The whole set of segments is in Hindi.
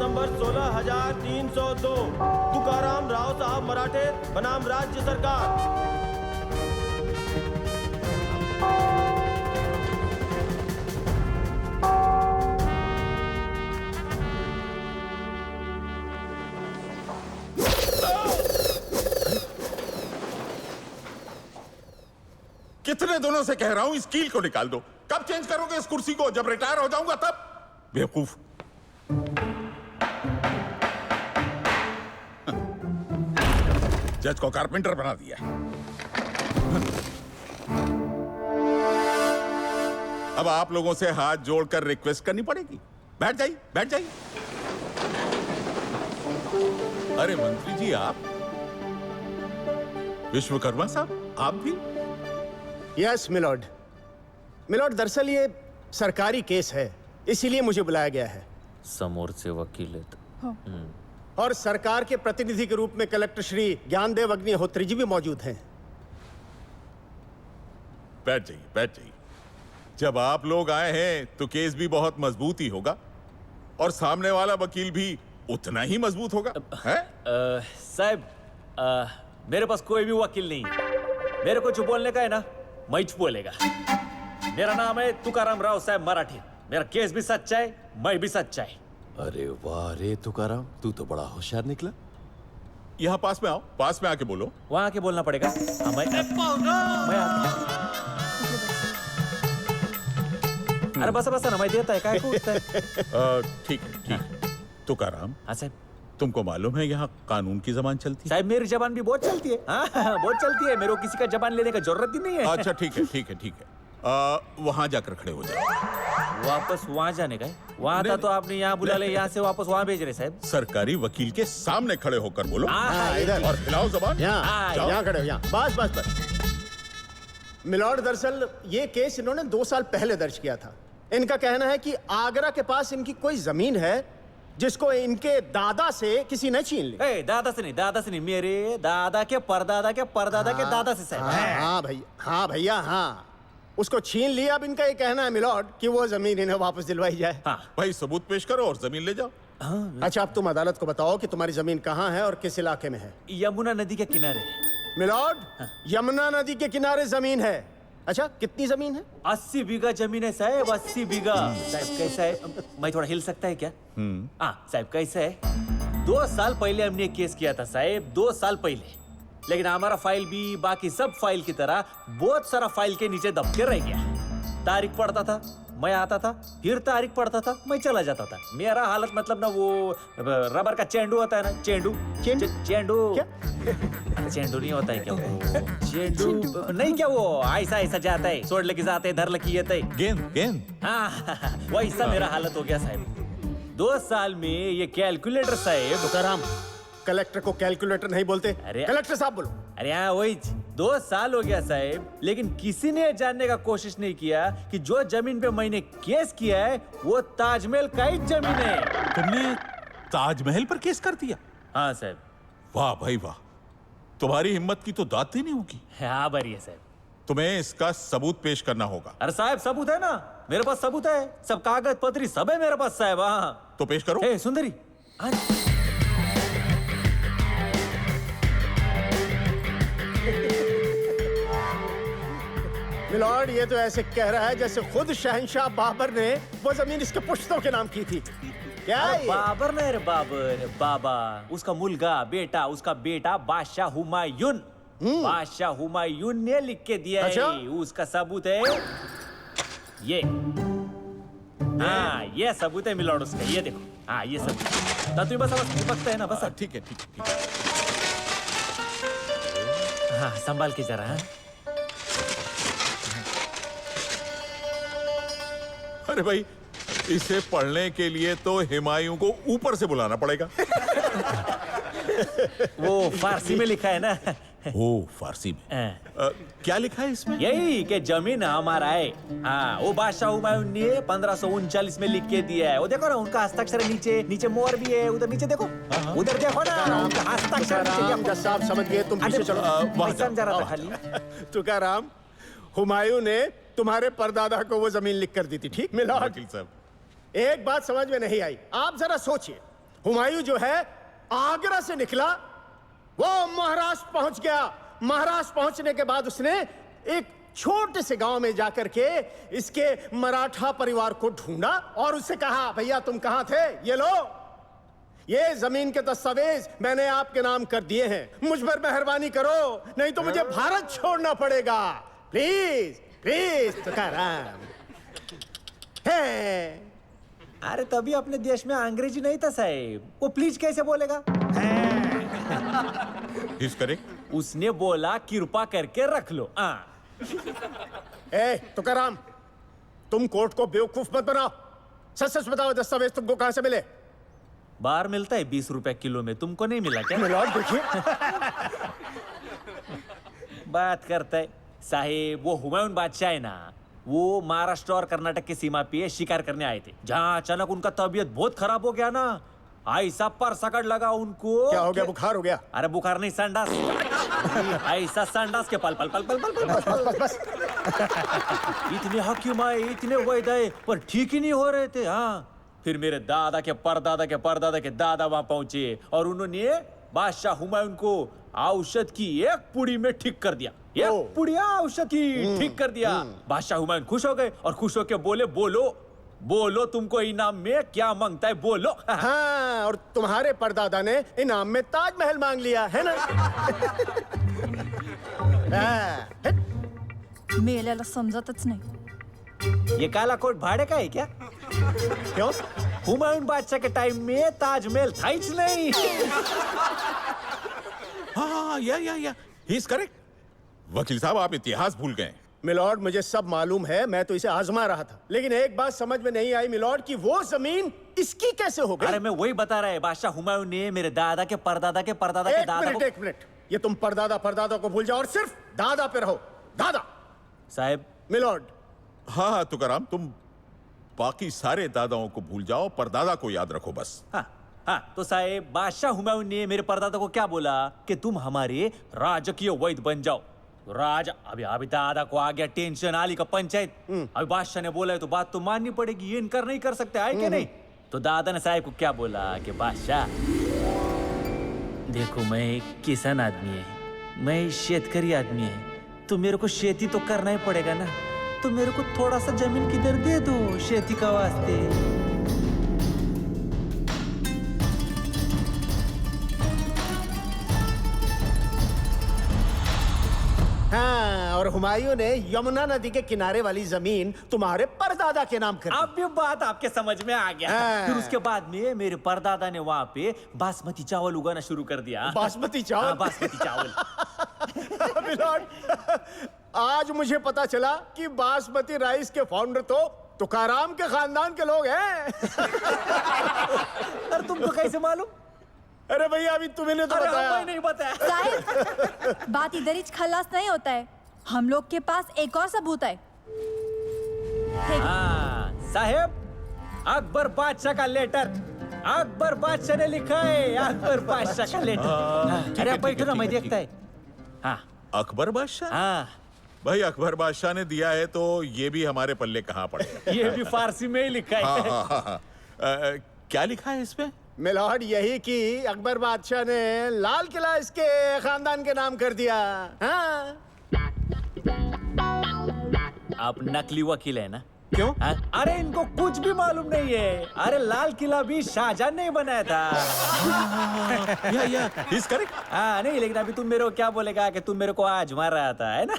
नंबर 16,302 तुकाराम राव साहब मराठे बनाम राज्य सरकार। कितने दिनों से कह रहा हूं इस कील को निकाल दो। कब चेंज करोगे इस कुर्सी को? जब रिटायर हो जाऊंगा तब। बेवकूफ। जज को कारपेंटर बना दिया। अब आप लोगों से हाथ जोड़कर रिक्वेस्ट करनी पड़ेगी। बैठ जाइए, बैठ जाइए। अरे मंत्री जी, आप विश्वकर्मा साहब, आप भी? Yes milord. मिलॉर्ड, दरअसल ये सरकारी केस है, इसीलिए मुझे बुलाया गया है। समोर से वकील है और सरकार के प्रतिनिधि के रूप में कलेक्टर श्री ज्ञानदेव अग्निहोत्री जी भी मौजूद हैं। बैठ जाइए, बैठ जाइए। जब आप लोग आए हैं तो केस भी बहुत मजबूत ही होगा और सामने वाला वकील भी उतना ही मजबूत होगा। है? साहब, मेरे पास कोई भी वकील नहीं है। मेरे को जो बोलने का है ना, मैं बोलेगा। मेरा नाम है तुकाराम राव साहब मराठे। मेरा केस भी सच्चा है, मैं भी सच्चा है। अरे वाह रे तुकाराम, तू तो बड़ा होशियार निकला। यहाँ पास में आओ, पास में आके बोलो। वहां आके बोलना पड़ेगा। हाँ, मैं अरे बस बस ना, मैं देता है काय को उठता है। ठीक है, ठीक है। तुकाराम, हाँ साहब। तुमको मालूम है यहाँ कानून की जबान चलती है? साहब, मेरी जबान भी बहुत चलती है। हाँ, बहुत चलती है। मेरे को किसी का जबान लेने का जरूरत ही नहीं है। अच्छा, ठीक है, ठीक है, ठीक है। वहां जाकर खड़े हो जाओ। वापस वहां जाने का है? वहां था तो आपने यहाँ बुला ले, यहाँ से वापस वहां भेज रहे साहब। सरकारी वकील के सामने खड़े होकर बोलो। इधर और हिलाओ जबान। यहाँ खड़े हो, यहाँ। बस बस बस। मिलॉर्ड, दरअसल ये केस इन्होंने 2 साल पहले दर्ज किया था। इनका कहना है कि आगरा के पास इनकी कोई जमीन है जिसको इनके दादा से किसी ने छीन ली। दादा से नहीं, दादा से नहीं, मेरे दादा के परदादा के परदादा के दादा से साहब। हाँ भैया, हाँ भैया, हाँ, उसको छीन लिया। अब इनका ये कहना है मिलॉर्ड कि वो जमीन इन्हें वापस दिलवाई जाए। हाँ। भाई सबूत पेश करो और जमीन ले जाओ। अच्छा, अब तुम अदालत को बताओ कि तुम्हारी जमीन कहाँ है और किस इलाके में है। यमुना नदी के किनारे। मिलॉर्ड, यमुना नदी के किनारे जमीन है। अच्छा, कितनी जमीन है? 80 बीघा जमीन है साहब, 80 बीघा। साहब कैसा है, मैं थोड़ा हिल सकता है क्या? साहब कैसा है, 2 साल पहले हमने एक केस किया था साहब, 2 साल पहले। लेकिन हमारा फाइल भी बाकी सब फाइल की तरह बहुत सारा फाइल के नीचे दब के रह गया। तारीख पढ़ता था, मैं आता था, फिर तारीख पढ़ता था, मैं चला जाता था। मेरा हालत मतलब ना, वो रबर का चेंडू होता है ना, चेंडू चेंडू चेंडू नहीं होता है क्या वो? चेंडू नहीं क्या, वो ऐसा ऐसा जाता है, सोड़ लेके जाते, धर लेके येता है। गेंद गेंद। हाँ, वैसा मेरा हालत हो गया साहब। 2 साल में ये कैलकुलेटर साहब। तुकाराम, कलेक्टर को कैलकुलेटर नहीं बोलते। अरे कलेक्टर साहब बोलो। अरे हाँ, वही 2 साल हो गया साहब, लेकिन किसी ने जानने का कोशिश नहीं किया कि जो जमीन पे मैंने केस किया है वो ताजमहल का ही जमीन है। तुमने ताजमहल पर केस कर दिया? हाँ साहब। वाह भाई वाह, तुम्हारी हिम्मत की तो दाद ही नहीं होगी। हाँ बढ़िया साहब। तुम्हें इसका सबूत पेश करना होगा। अरे साहब, सबूत है ना, मेरे पास सबूत है, सब कागज पत्री सब है मेरे पास साहब। हाँ तो पेश करो। ए सुंदरी, मिलॉर्ड, ये तो ऐसे कह रहा है जैसे खुद शहंशाह बाबर ने वो जमीन इसके पुश्तों के नाम की थी। क्या ये? बाबर नहीं रे, बाबर बाबा, उसका मुल्गा बेटा, उसका बेटा बादशाह हुमायून। बादशाह हुमायून ने लिख के दिया अच्छा? है, उसका सबूत है ये। हाँ, ये सबूत है मिलॉर्ड उसका, ये देखो। हाँ, ये सबूत। तो तुम्हें बस बकता है ना, बस। ठीक है, ठीक है, ठीक है। हाँ, संभाल के जरा। अरे भाई, इसे पढ़ने के लिए तो हुमायूं को ऊपर से बुलाना पड़ेगा। वो फारसी में लिखा है ना। ओ, फारसी में। क्या लिखा है इसमें? यही कि जमीन हमारा है। हाँ, वो बादशाह हुमायूं ने 1539 में लिख के दिया है। वो देखो ना, उनका हस्ताक्षर है, नीचे नीचे मोहर भी है, उधर नीचे देखो, उधर देखो ना, उनका हस्ताक्षर। जज साहब समझ गए, तुम पीछे चलो। मैं समझा रहा था खाली। तुकाराम, हुमायूं ने तुम्हारे परदादा को वो जमीन लिख कर दी थी, ठीक? मिलॉर्ड, वकील साहब, एक बात समझ में नहीं आई। आप जरा सोचिए, हुमायूं जो है आगरा से निकला, वो महाराष्ट्र पहुंच गया। महाराष्ट्र पहुंचने के बाद उसने एक छोटे से गांव में जाकर के इसके मराठा परिवार को ढूंढा और उससे कहा, भैया तुम कहां थे? ये लो, ये जमीन के दस्तावेज मैंने आपके नाम कर दिए हैं, मुझ पर मेहरबानी करो, नहीं तो मुझे भारत छोड़ना पड़ेगा। Please please Tukaram. है अरे तभी अपने देश में अंग्रेजी नहीं था साहब, वो प्लीज कैसे बोलेगा? He's correct. उसने बोला कृपा करके रख लो। ए तुकाराम, तुम कोर्ट को बेवकूफ मत बनाओ। सच सच बताओ, दस्तावेज तुमको कहां से मिले? बाहर मिलता है 20 रुपए किलो में, तुमको नहीं मिला क्या? मिलॉर्ड देखिए। बात करता है साहेब, वो हुमायूं बादशाह है ना, वो महाराष्ट्र और कर्नाटक की सीमा पे शिकार करने आए थे, जहाँ अचानक उनका तबीयत बहुत खराब हो गया ना, ऐसा पर सकड़ लगा उनको। क्या हो गया? बुखार हो गया? अरे बुखार नहीं, संडास। ऐसा संडास के पल पल पल पल पल पल बस बस बस बस। इतने हकीम आए, इतने वैद्य आए, पर ठीक ही नहीं हो रहे थे। हाँ, फिर मेरे दादा के परदादा के परदादा के दादा वहां पहुंचे और उन्होंने बादशाह हुमायूं को औषध की एक पुड़ी में ठीक कर दिया। एक पुड़िया औषध की ठीक कर दिया। बादशाह हुमायूं खुश हो गए और खुश होकर बोले, बोलो बोलो तुमको इनाम में क्या मांगता है, बोलो। हाँ, और तुम्हारे परदादा ने इनाम में ताजमहल मांग लिया है ना? मेल्याला समजतच नाही। ये काला कोट भाड़े का है क्या? क्यों? हुमायूं बादशाह के टाइम में ताजमहल था ही नहीं। हाँ, या He's correct. वकील साहब, आप इतिहास भूल गए। मिलॉर्ड, मुझे सब मालूम है, मैं तो इसे आजमा रहा था, लेकिन एक बात समझ में नहीं आई मिलॉर्ड कि वो जमीन इसकी कैसे हो गई? अरे मैं वही बता रहा है, बादशाह हुमायूं ने मेरे दादा के परदादा के परदादा के दादा को। एक मिनट, ये तुम परदादा परदादा को भूल जाओ और सिर्फ दादा पे रहो। दादा साहब। मिलॉर्ड। हाँ, तुकाराम, तुम बाकी सारे दादाओं को भूल जाओ, परदादा को याद रखो बस। हाँ, तो साहब बादशाह हुमायूं ने मेरे परदादा को क्या बोला कि तुम हमारे राजकीय वैद्य बन जाओ। राजा अभी दादा को आ गया टेंशन, आली का पंचायत। अभी बादशाह ने बोला है तो बात तो माननी पड़ेगी, ये इनकार नहीं कर सकते, है कि नहीं? तो दादा ने साहब को क्या बोला कि बादशाह देखो, मैं एक किसान आदमी है, मैं शेतकरी आदमी है, तो मेरे को खेती तो करना ही पड़ेगा ना, तो मेरे को थोड़ा सा जमीन किधर दे दो खेती का वास्ते। हाँ, और हुमायूं ने यमुना नदी के किनारे वाली जमीन तुम्हारे परदादा के नाम कर दी। अब ये बात आपके समझ में आ गया। फिर उसके बाद में मेरे परदादा ने वहाँ पे बासमती चावल उगाना शुरू कर दिया। बासमती चावल? हाँ, बासमती चावल। मिलॉर्ड, आज मुझे पता चला कि बासमती राइस के फाउंडर तो तुकाराम के खानदान के लोग हैं। अरे तुमको कैसे मालूम? अरे भैया, अभी तुम्हें तो बताया। नहीं बताया। साहेब, बात इधर ही खलास नहीं होता है, हम लोग के पास एक और सबूत है। हाँ साहेब, अकबर बादशाह का लेटर, अकबर बादशाह ने लिखा है, अकबर बादशाह का लेटर। अरे आप बैठो ना, मैं देखता है। हाँ, अकबर बादशाह? हाँ भाई, अकबर बादशाह ने दिया है तो ये भी हमारे पल्ले कहाँ पड़ेगा। ये भी फारसी में ही लिखा है। हाँ। क्या लिखा है इसमें? मिलॉर्ड, यही कि अकबर बादशाह ने लाल किला इसके खानदान के नाम कर दिया। हाँ। आप नकली वकील है ना? क्यों? हाँ? अरे इनको कुछ भी मालूम नहीं है। अरे लाल किला भी शाहजहां ने बनाया था। He's correct. हाँ नहीं, लेकिन अभी तुम मेरे को क्या बोलेगा कि तुम मेरे को आज मार रहा था, है ना?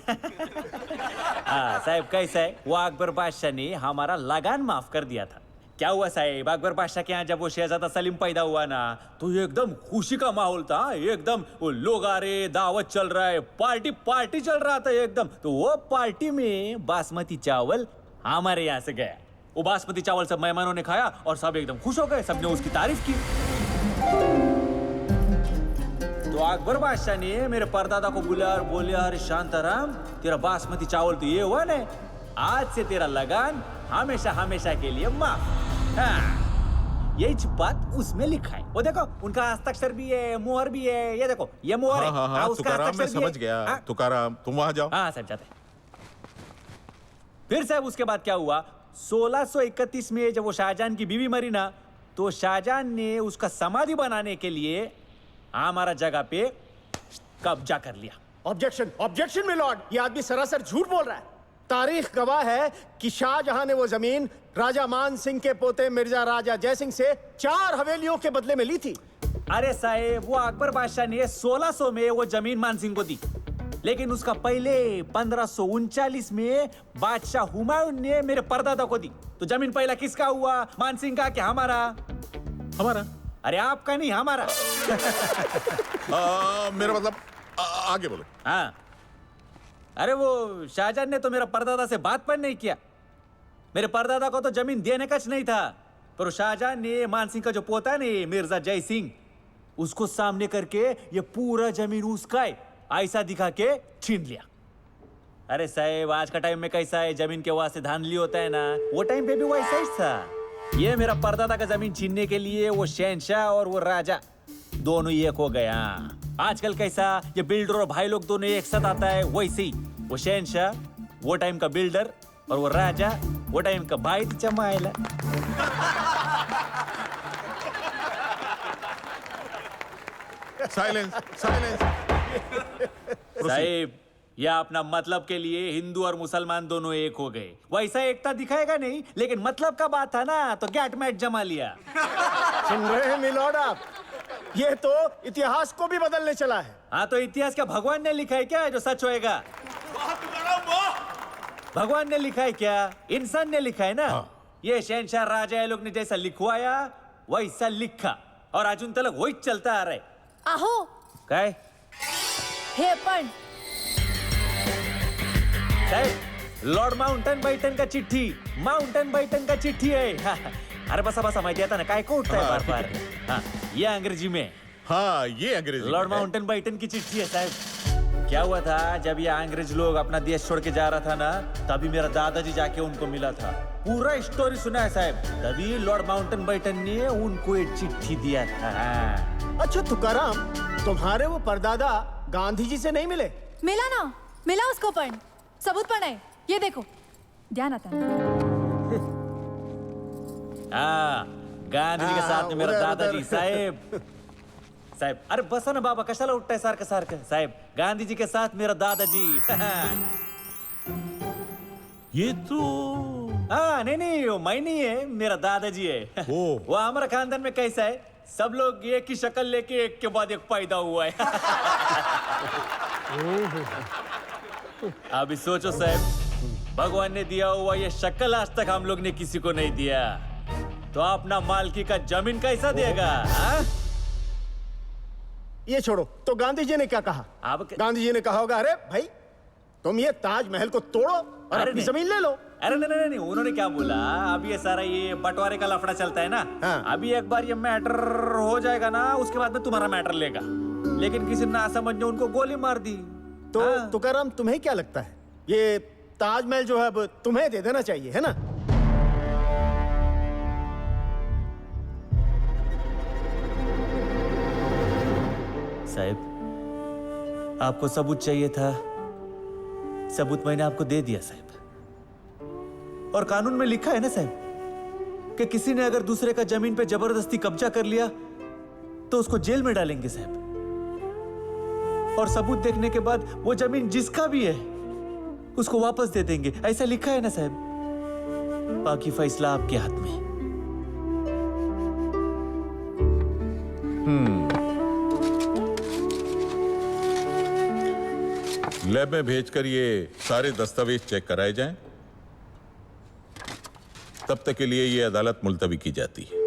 हाँ साहब, कैसा है, वो अकबर बादशाह ने हमारा लगान माफ कर दिया था। क्या हुआ साहब, अकबर बादशाह के यहाँ जब वो शहजादा सलीम पैदा हुआ ना, तो एकदम खुशी का माहौल था, एकदम वो लोग आ रहे, दावत चल रहा है, पार्टी चल रहा था एकदम। तो वो पार्टी में बासमती चावल हमारे यहाँ से गया। वो बासमती चावल सब मेहमानों ने खाया और सब एकदम खुश हो गए, सबने उसकी तारीफ की। तो अकबर बादशाह ने मेरे परदादा को बुलाया और बोले, अरे शांताराम, तेरा बासमती चावल तो ये हुआ ना, आज से तेरा लगान हमेशा हमेशा के लिए माफ। हाँ, यही बात उसमें लिखा है। वो देखो, उनका हस्ताक्षर भी है, मोहर भी है। ये देखो, ये मोहर है। हाँ, उसका तुकाराम, मैं हस्ताक्षर भी समझ है। गया। हाँ? तुकाराम, तुम वहां जाओ। हाँ साहब, जाते हैं। फिर साहब उसके बाद क्या हुआ, 1631 में जब वो शाहजहां की बीवी मरी ना, तो शाहजहां ने उसका समाधि बनाने के लिए हमारा जगह पे कब्जा कर लिया। ऑब्जेक्शन, ऑब्जेक्शन मिलॉर्ड, ये आदमी सरासर झूठ बोल रहा है। तारीख गवाह है कि शाहजहां ने वो जमीन राजा मान सिंह के पोते मिर्जा राजा जयसिंह से 4 हवेलियों के बदले में ली थी। अरे साहेब, वो अकबर बादशाह ने 1600 में वो जमीन मान सिंह को दी, लेकिन उसका पहले 1539 में बादशाह हुमायूं ने मेरे परदादा को दी। तो जमीन पहला किसका हुआ, मान सिंह का कि हमारा? हमारा। अरे आपका नहीं, हमारा। मेरा मतलब आगे बोलो। हाँ, अरे वो शाहजहां ने तो मेरा परदादा से बात पर नहीं किया। मेरे परदादा को तो जमीन देने का नहीं था, पर शाहजहां ने मान सिंह का जो पोता है ना मिर्जा जय सिंह, उसको सामने करके ये पूरा जमीन उसका है ऐसा दिखा के छीन लिया। अरे साहब, आज का टाइम में कैसा है, जमीन के वास्ते धांधली होता है ना, वो टाइम पे भी वैसा ही था। ये मेरा परदादा का जमीन छीनने के लिए वो शहनशाह और वो राजा दोनों ही एक हो गया। आजकल कैसा ये बिल्डर और भाई लोग दोनों एक साथ आता है, वैसे ही वो शहनशाह वो टाइम का बिल्डर और वो राजा वो टाइम का भाई चमाइला। Silence, silence. साहिब, यह अपना मतलब के लिए हिंदू और मुसलमान दोनों एक हो गए। वैसा एकता दिखाएगा नहीं, लेकिन मतलब का बात था ना, तो गैट मैच जमा लिया। सुन रहे हैं मिलॉर्ड आप, ये तो इतिहास को भी बदलने चला है। हाँ, तो इतिहास क्या भगवान ने लिखा है क्या जो सच होएगा? भगवान ने लिखा है क्या? इंसान ने लिखा है ना। ये शहनशाह राजा लोग ने जैसा लिखवाया वैसा लिखा, और अजून तक वही चलता आ रहा है। आहो, काय हे पण साहेब, लॉर्ड माउंटन बैटन का चिट्ठी, माउंटन बैटन का चिट्ठी है। अरे बसा बसा, माहिती आता ना काय को उठता है बार बार। हाँ, ये अंग्रेजी में। हाँ, ये अंग्रेजी लॉर्ड में है। माउंटन बैटन की चिट्ठी है साहब। क्या हुआ था, जब ये अंग्रेज लोग अपना देश छोड़ के जा रहा था ना, तभी मेरा दादाजी जाके उनको मिला था। पूरा स्टोरी सुना है साहब। तभी लॉर्ड माउंटन बैटन ने उनको एक चिट्ठी दिया था। अच्छा तुकाराम, तुम्हारे वो परदादा गांधी जी से नहीं मिले? मिला ना, मिला उसको पण, सबूत पण आहे, ये देखो, ध्यान आता है। हाँ, गांधी जी के साथ में मेरा उधर, दादाजी उधर। साहेब। साहेब, अरे बसा ना बाबा, कशाला उठताय सारखं सारखं? साहेब, गांधी जी के साथ मेरा दादाजी। ये तो हाँ, नहीं, वो मैं नहीं है, मेरा दादाजी है। ओ। वो हमारा खानदान में कैसा है, सब लोग एक ही शक्ल लेके एक के बाद एक पैदा हुआ है। अभी सोचो साहब, भगवान ने दिया हुआ ये शक्ल आज तक हम लोग ने किसी को नहीं दिया, तो अपना मालकी का जमीन कैसा देगा? हाँ? ये छोड़ो, तो गांधी जी ने क्या कहा? अब गांधी जी ने कहा होगा, अरे भाई तुम ये ताजमहल को तोड़ो और अरे अपनी नहीं। जमीन ले लो। अरे नहीं, उन्होंने क्या बोला, अब ये सारा ये बंटवारे का लफड़ा चलता है ना। हाँ। अभी एक बार ये मैटर हो जाएगा ना, उसके बाद में तुम्हारा मैटर लेगा। लेकिन किसी ना समझने उनको गोली मार दी। तो हाँ। तुकाराम, तुम्हें क्या लगता है, ये ताजमहल जो है अब तुम्हें दे देना चाहिए, है ना? साहब, आपको सबूत चाहिए था, सबूत मैंने आपको दे दिया साहब। और कानून में लिखा है ना साहब कि किसी ने अगर दूसरे का जमीन पे जबरदस्ती कब्जा कर लिया तो उसको जेल में डालेंगे साहब। और सबूत देखने के बाद वो जमीन जिसका भी है उसको वापस दे देंगे, ऐसा लिखा है ना साहब। बाकी फैसला आपके हाथ में। लैब में भेजकर ये सारे दस्तावेज चेक कराए जाएं। तब तक के लिए ये अदालत मुलतवी की जाती है।